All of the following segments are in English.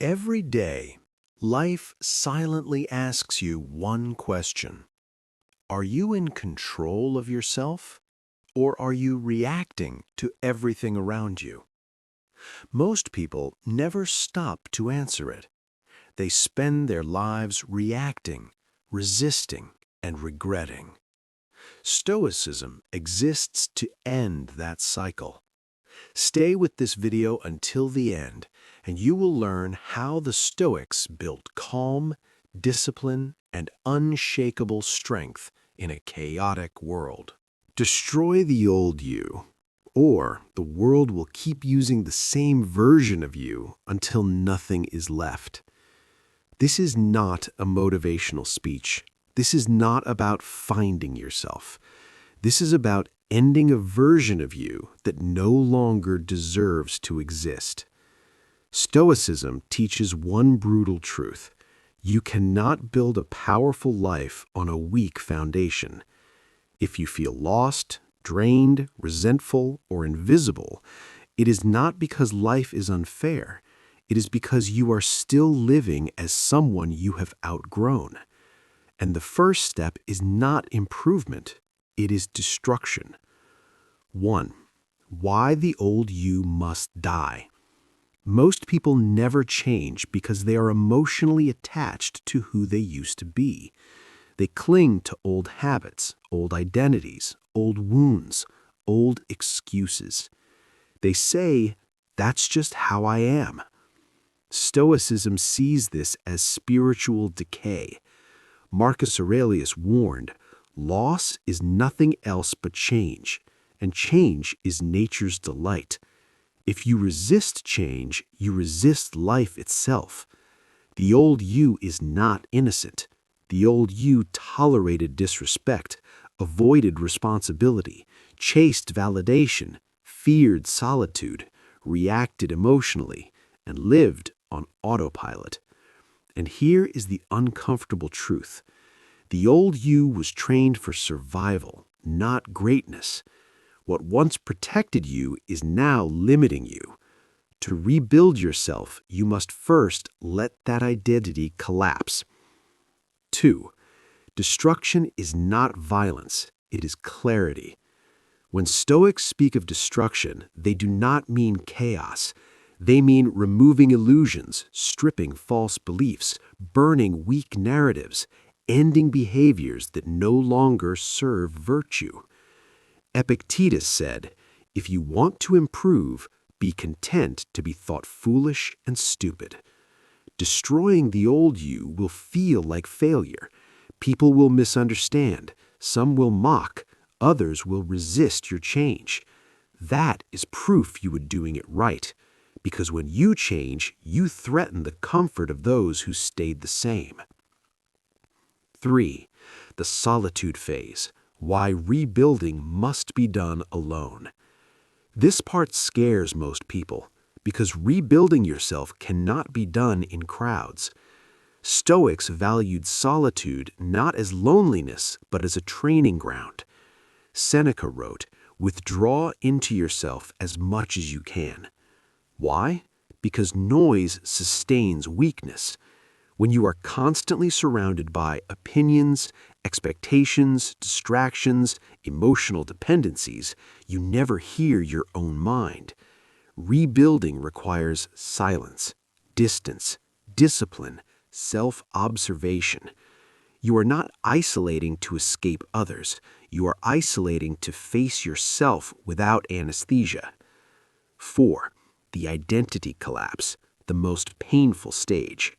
Every day, life silently asks you one question. Are you in control of yourself, or are you reacting to everything around you? Most people never stop to answer it. They spend their lives reacting, resisting, and regretting. Stoicism exists to end that cycle. Stay with this video until the end, and you will learn how the Stoics built calm, discipline, and unshakable strength in a chaotic world. Destroy the old you, or the world will keep using the same version of you until nothing is left. This is not a motivational speech. This is not about finding yourself. This is about ending a version of you that no longer deserves to exist. Stoicism teaches one brutal truth. You cannot build a powerful life on a weak foundation. If you feel lost, drained, resentful, or invisible, it is not because life is unfair. It is because you are still living as someone you have outgrown. And the first step is not improvement. It is destruction. 1. Why the old you must die. Most people never change because they are emotionally attached to who they used to be. They cling to old habits, old identities, old wounds, old excuses. They say, "That's just how I am." Stoicism sees this as spiritual decay. Marcus Aurelius warned, "Loss is nothing else but change, and change is nature's delight. If you resist change, you resist life itself." The old you is not innocent. The old you tolerated disrespect, avoided responsibility, chased validation, feared solitude, reacted emotionally, and lived on autopilot. And here is the uncomfortable truth. The old you was trained for survival, not greatness. What once protected you is now limiting you. To rebuild yourself, you must first let that identity collapse. 2. Destruction is not violence, it is clarity. When Stoics speak of destruction, they do not mean chaos. They mean removing illusions, stripping false beliefs, burning weak narratives, ending behaviors that no longer serve virtue. Epictetus said, "If you want to improve, be content to be thought foolish and stupid." Destroying the old you will feel like failure. People will misunderstand, some will mock, others will resist your change. That is proof you were doing it right, because when you change, you threaten the comfort of those who stayed the same. 3. The solitude phase. Why rebuilding must be done alone. This part scares most people, because rebuilding yourself cannot be done in crowds. Stoics valued solitude not as loneliness, but as a training ground. Seneca wrote, "Withdraw into yourself as much as you can." Why? Because noise sustains weakness. When you are constantly surrounded by opinions, expectations, distractions, emotional dependencies, you never hear your own mind. Rebuilding requires silence, distance, discipline, self-observation. You are not isolating to escape others. You are isolating to face yourself without anesthesia. 4. The identity collapse, the most painful stage.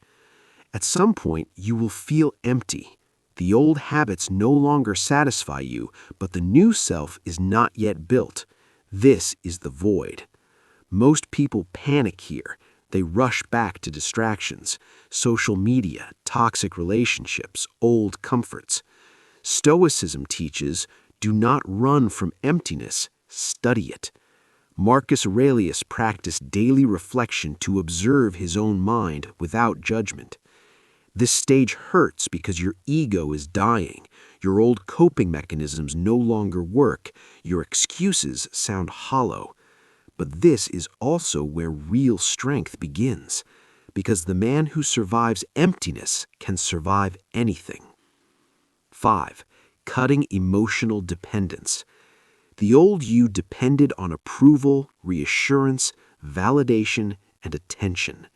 At some point, you will feel empty. The old habits no longer satisfy you, but the new self is not yet built. This is the void. Most people panic here. They rush back to distractions, social media, toxic relationships, old comforts. Stoicism teaches, do not run from emptiness, study it. Marcus Aurelius practiced daily reflection to observe his own mind without judgment. This stage hurts because your ego is dying. Your old coping mechanisms no longer work. Your excuses sound hollow. But this is also where real strength begins. because the man who survives emptiness can survive anything. 5. Cutting emotional dependence. The old you depended on approval, reassurance, validation, and attention.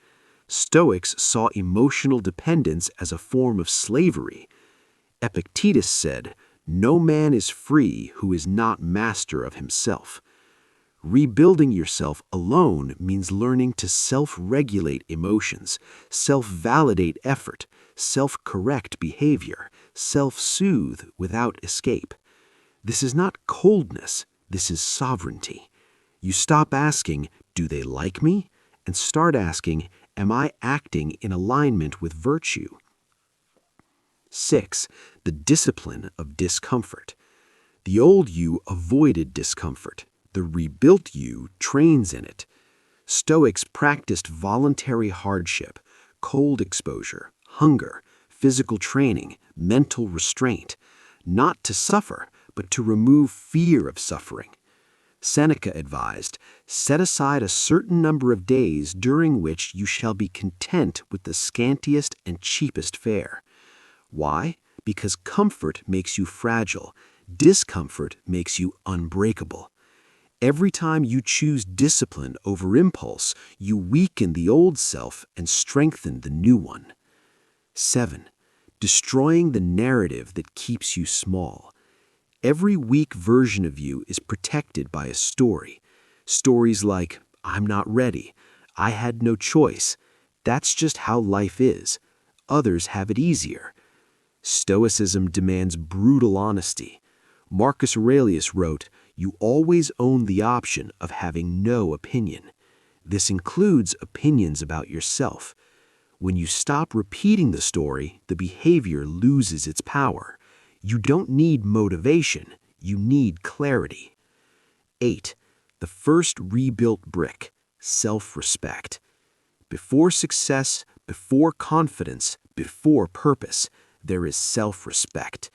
Stoics saw emotional dependence as a form of slavery. Epictetus said, "No man is free who is not master of himself." Rebuilding yourself alone means learning to self-regulate emotions, self-validate effort, self-correct behavior, self-soothe without escape. This is not coldness, this is sovereignty. You stop asking, "Do they like me?" and start asking, "Am I acting in alignment with virtue?" 6. The discipline of discomfort. The old you avoided discomfort. The rebuilt you trains in it. Stoics practiced voluntary hardship, cold exposure, hunger, physical training, mental restraint, not to suffer, but to remove fear of suffering. Seneca advised, "Set aside a certain number of days during which you shall be content with the scantiest and cheapest fare." Why? Because comfort makes you fragile. Discomfort makes you unbreakable. Every time you choose discipline over impulse, you weaken the old self and strengthen the new one. 7. Destroying the narrative that keeps you small. Every weak version of you is protected by a story. Stories like, "I'm not ready," "I had no choice," "That's just how life is," "Others have it easier." Stoicism demands brutal honesty. Marcus Aurelius wrote, "You always own the option of having no opinion." This includes opinions about yourself. When you stop repeating the story, the behavior loses its power. You don't need motivation, you need clarity. 8. The first rebuilt brick, self-respect. Before success, before confidence, before purpose, there is self-respect.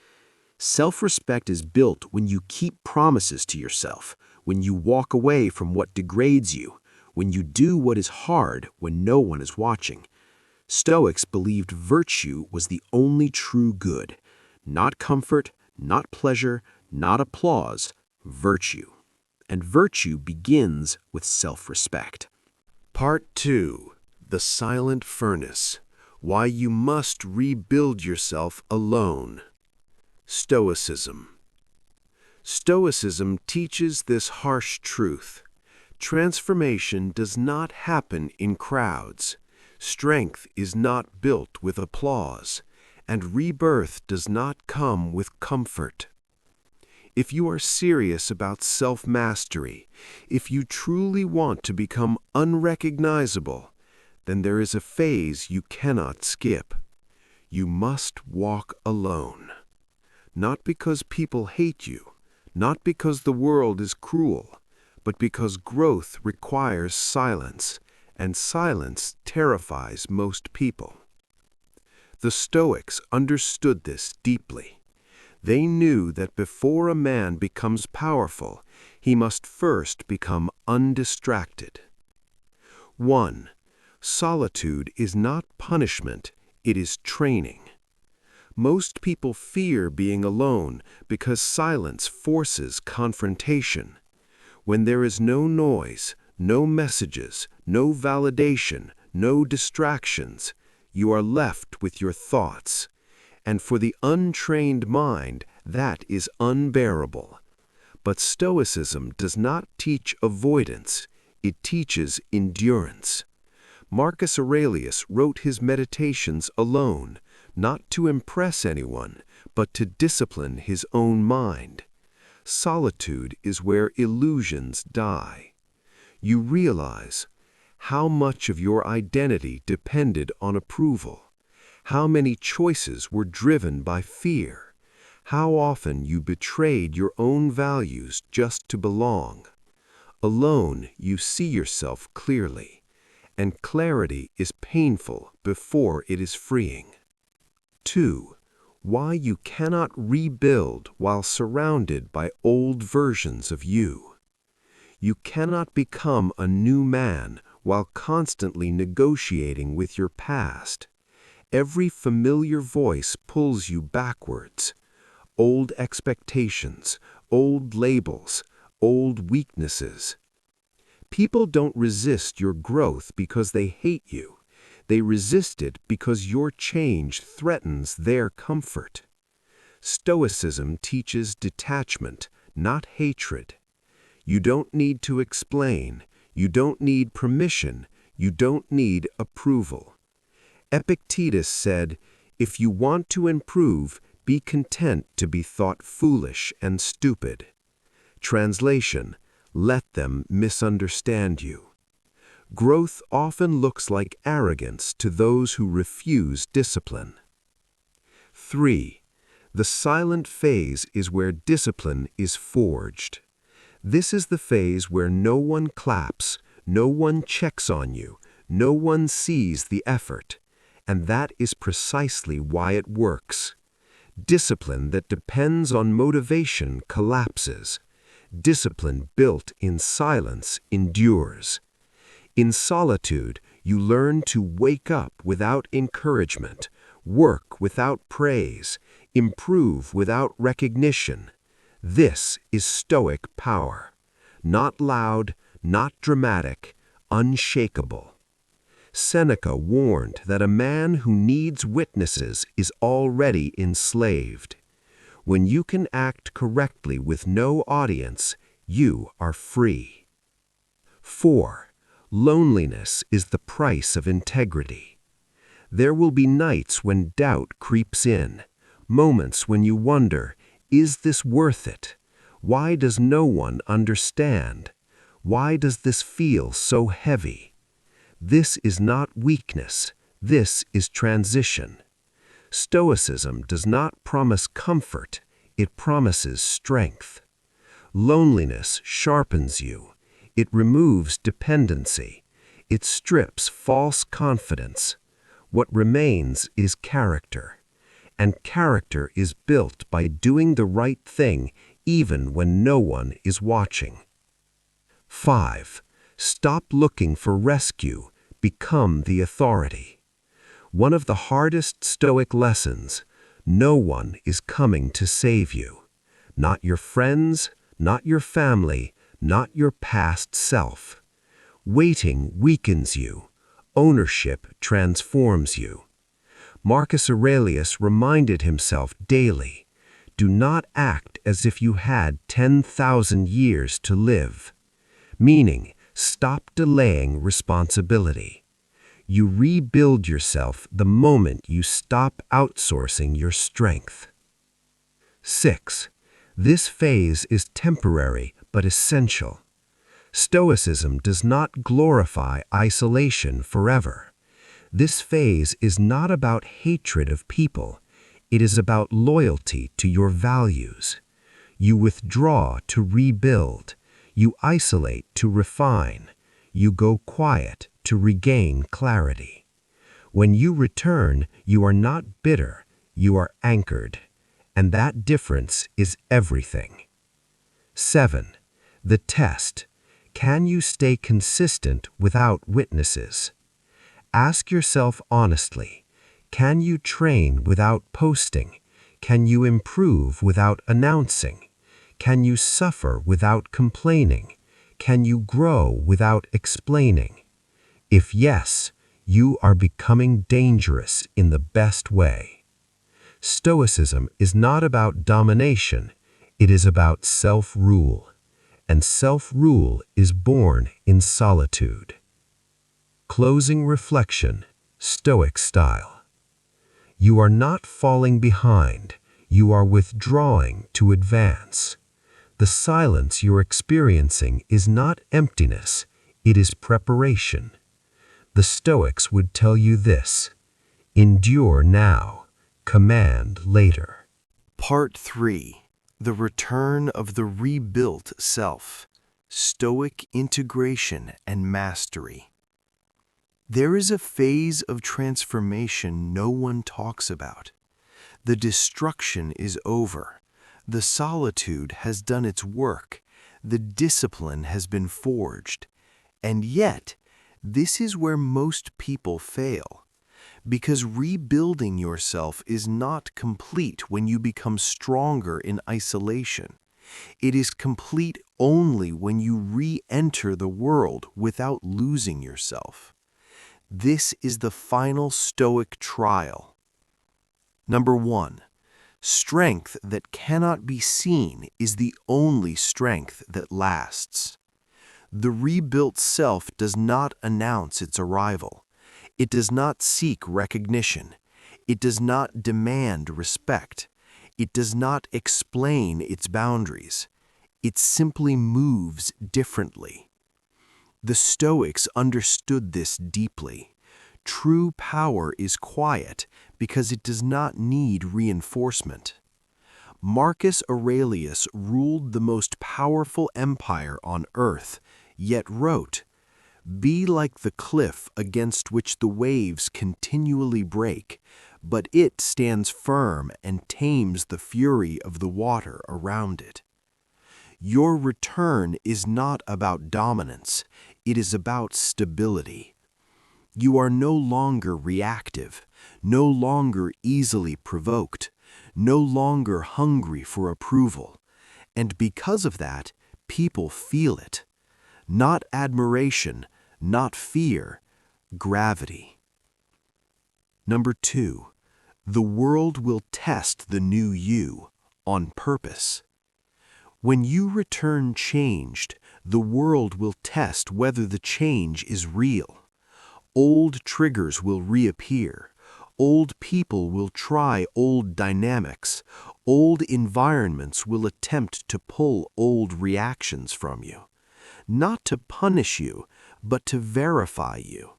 Self-respect is built when you keep promises to yourself, when you walk away from what degrades you, when you do what is hard when no one is watching. Stoics believed virtue was the only true good. Not comfort, not pleasure, not applause, virtue. And virtue begins with self-respect. Part 2. The Silent Furnace. Why you must rebuild yourself alone. Stoicism. Stoicism teaches this harsh truth. Transformation does not happen in crowds. Strength is not built with applause, and rebirth does not come with comfort. If you are serious about self-mastery, if you truly want to become unrecognizable, then there is a phase you cannot skip. You must walk alone. Not because people hate you, not because the world is cruel, but because growth requires silence, and silence terrifies most people. The Stoics understood this deeply. They knew that before a man becomes powerful, he must first become undistracted. 1. Solitude is not punishment, it is training. Most people fear being alone because silence forces confrontation. When there is no noise, no messages, no validation, no distractions, you are left with your thoughts. And for the untrained mind, that is unbearable. But Stoicism does not teach avoidance, it teaches endurance. Marcus Aurelius wrote his meditations alone, not to impress anyone, but to discipline his own mind. Solitude is where illusions die. You realize how much of your identity depended on approval, how many choices were driven by fear, how often you betrayed your own values just to belong. Alone, you see yourself clearly, and clarity is painful before it is freeing. 2. Why you cannot rebuild while surrounded by old versions of you. You cannot become a new man while constantly negotiating with your past. Every familiar voice pulls you backwards. Old expectations, old labels, old weaknesses. People don't resist your growth because they hate you. They resist it because your change threatens their comfort. Stoicism teaches detachment, not hatred. You don't need to explain. You don't need permission. You don't need approval. Epictetus said, "If you want to improve, be content to be thought foolish and stupid." Translation: let them misunderstand you. Growth often looks like arrogance to those who refuse discipline. 3. The silent phase is where discipline is forged. This is the phase where no one claps, no one checks on you, no one sees the effort. And that is precisely why it works. Discipline that depends on motivation collapses. Discipline built in silence endures. In solitude, you learn to wake up without encouragement, work without praise, improve without recognition. This is Stoic power. Not loud, not dramatic, unshakable. Seneca warned that a man who needs witnesses is already enslaved. When you can act correctly with no audience, you are free. 4. Loneliness is the price of integrity. There will be nights when doubt creeps in, moments when you wonder, is this worth it? Why does no one understand? Why does this feel so heavy? This is not weakness. This is transition. Stoicism does not promise comfort. It promises strength. Loneliness sharpens you. It removes dependency. It strips false confidence. What remains is character. And character is built by doing the right thing even when no one is watching. 5. Stop looking for rescue. Become the authority. One of the hardest Stoic lessons: no one is coming to save you. Not your friends, not your family, not your past self. Waiting weakens you. Ownership transforms you. Marcus Aurelius reminded himself daily, do not act as if you had 10,000 years to live. Meaning, stop delaying responsibility. You rebuild yourself the moment you stop outsourcing your strength. 6. This phase is temporary but essential. Stoicism does not glorify isolation forever. This phase is not about hatred of people. It is about loyalty to your values. You withdraw to rebuild. You isolate to refine. You go quiet to regain clarity. When you return, you are not bitter, you are anchored. And that difference is everything. 7. The test. Can you stay consistent without witnesses? Ask yourself honestly, can you train without posting? Can you improve without announcing? Can you suffer without complaining? Can you grow without explaining? If yes, you are becoming dangerous in the best way. Stoicism is not about domination, it is about self-rule. And self-rule is born in solitude. Closing reflection, Stoic style. You are not falling behind, you are withdrawing to advance. The silence you're experiencing is not emptiness, it is preparation. The Stoics would tell you this: endure now, command later. Part 3. The Return of the Rebuilt Self. Stoic Integration and Mastery. There is a phase of transformation no one talks about. The destruction is over. The solitude has done its work. The discipline has been forged. And yet, This is where most people fail, because rebuilding yourself is not complete when you become stronger in isolation. It is complete only when you re-enter the world without losing yourself. This is the final Stoic trial. Number 1. Strength that cannot be seen is the only strength that lasts. The rebuilt self does not announce its arrival. It does not seek recognition. It does not demand respect. It does not explain its boundaries. It simply moves differently. The Stoics understood this deeply. True power is quiet because it does not need reinforcement. Marcus Aurelius ruled the most powerful empire on earth, yet wrote, "Be like the cliff against which the waves continually break, but it stands firm and tames the fury of the water around it." Your return is not about dominance, it is about stability. You are no longer reactive, no longer easily provoked, no longer hungry for approval, and because of that, people feel it. Not admiration, not fear, gravity. Number 2, the world will test the new you on purpose. When you return changed, the world will test whether the change is real. Old triggers will reappear. Old people will try old dynamics. Old environments will attempt to pull old reactions from you. Not to punish you, but to verify you.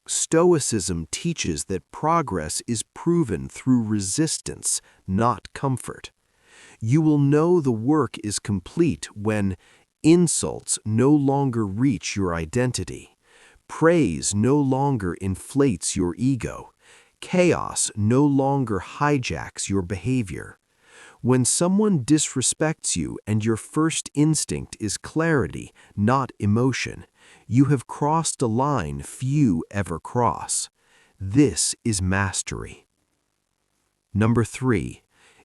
Stoicism teaches that progress is proven through resistance, not comfort. You will know the work is complete when insults no longer reach your identity, praise no longer inflates your ego, chaos no longer hijacks your behavior. When someone disrespects you and your first instinct is clarity, not emotion, you have crossed a line few ever cross. This is mastery. Number 3.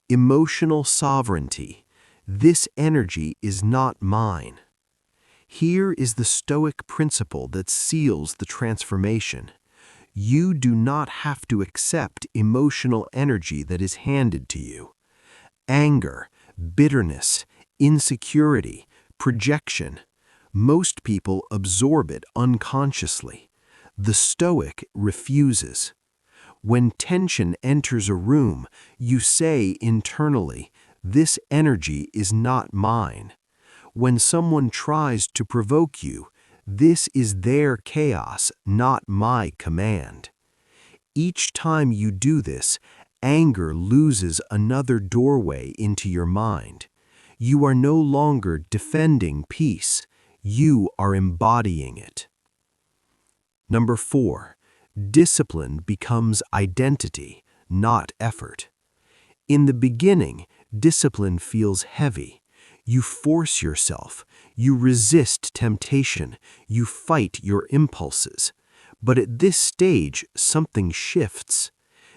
Emotional sovereignty. This energy is not mine. Here is the Stoic principle that seals the transformation. You do not have to accept emotional energy that is handed to you. Anger, bitterness, insecurity, projection. Most people absorb it unconsciously. The Stoic refuses. When tension enters a room, you say internally, "This energy is not mine." When someone tries to provoke you, this is their chaos, not my command. Each time you do this, anger loses another doorway into your mind. You are no longer defending peace, you are embodying it. Number 4. Discipline becomes identity, not effort. In the beginning, discipline feels heavy. You force yourself, you resist temptation, you fight your impulses. But at this stage, something shifts.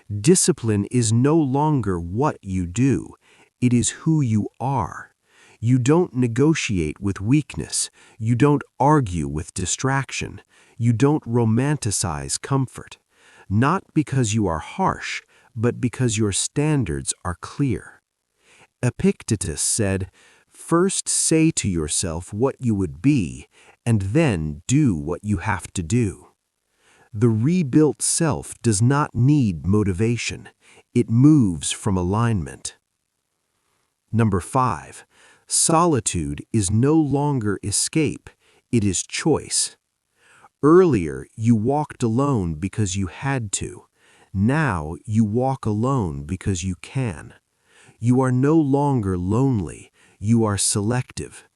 Discipline is no longer what you do, it is who you are. You don't negotiate with weakness, you don't argue with distraction, you don't romanticize comfort. Not because you are harsh, but because your standards are clear. Epictetus said, "First say to yourself what you would be, and then do what you have to do." The rebuilt self does not need motivation. It moves from alignment. Number 5. Solitude is no longer escape, it is choice. Earlier, you walked alone because you had to. Now, you walk alone because you can. You are no longer lonely, you are selective.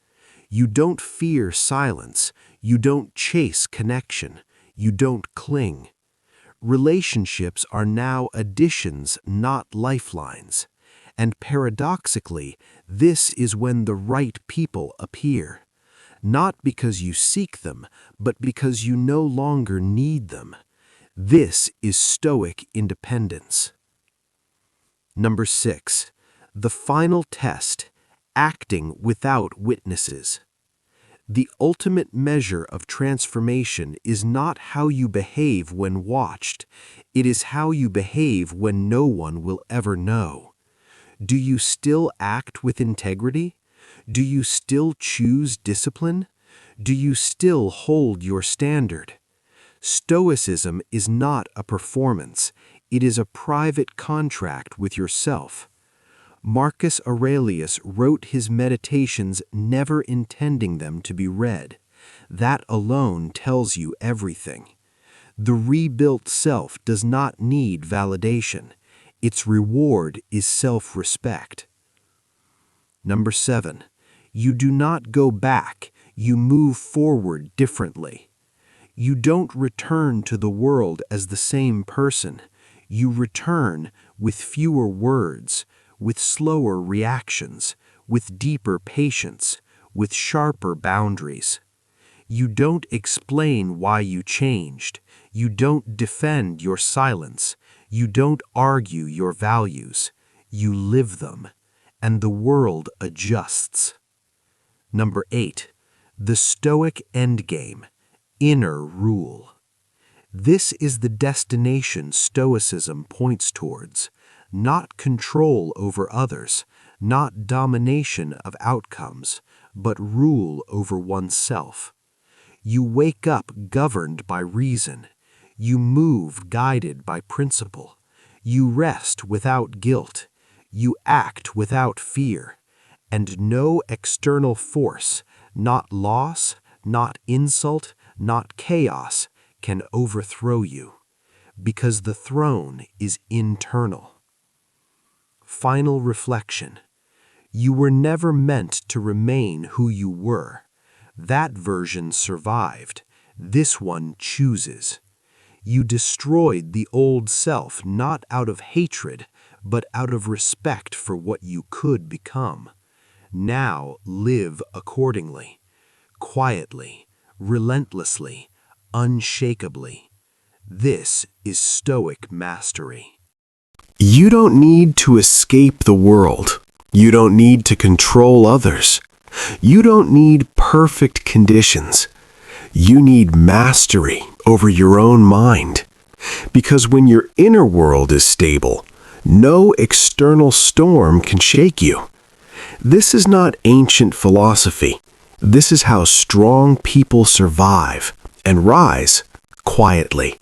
You don't fear silence, you don't chase connection, you don't cling. Relationships are now additions, not lifelines. And paradoxically, this is when the right people appear. not because you seek them, but because you no longer need them. This is Stoic independence. Number 6. The final test, acting without witnesses. The ultimate measure of transformation is not how you behave when watched. It is how you behave when no one will ever know. Do you still act with integrity? Do you still choose discipline? Do you still hold your standard? Stoicism is not a performance. It is a private contract with yourself. Marcus Aurelius wrote his meditations never intending them to be read. That alone tells you everything. The rebuilt self does not need validation. Its reward is self-respect. Number 7. You do not go back. You move forward differently. You don't return to the world as the same person. You return with fewer words, with slower reactions, with deeper patience, with sharper boundaries. You don't explain why you changed. You don't defend your silence. You don't argue your values. You live them, and the world adjusts. Number 8. The Stoic endgame, inner rule. This is the destination Stoicism points towards, not control over others, not domination of outcomes, but rule over oneself. You wake up governed by reason. You move guided by principle. You rest without guilt. You act without fear. And no external force, not loss, not insult, not chaos, can overthrow you, because the throne is internal. Final reflection. You were never meant to remain who you were. That version survived. This one chooses. You destroyed the old self not out of hatred, but out of respect for what you could become. Now live accordingly, quietly, relentlessly, unshakably. This is Stoic mastery. You don't need to escape the world. You don't need to control others. You don't need perfect conditions. You need mastery over your own mind. Because when your inner world is stable, no external storm can shake you. This is not ancient philosophy. This is how strong people survive and rise quietly.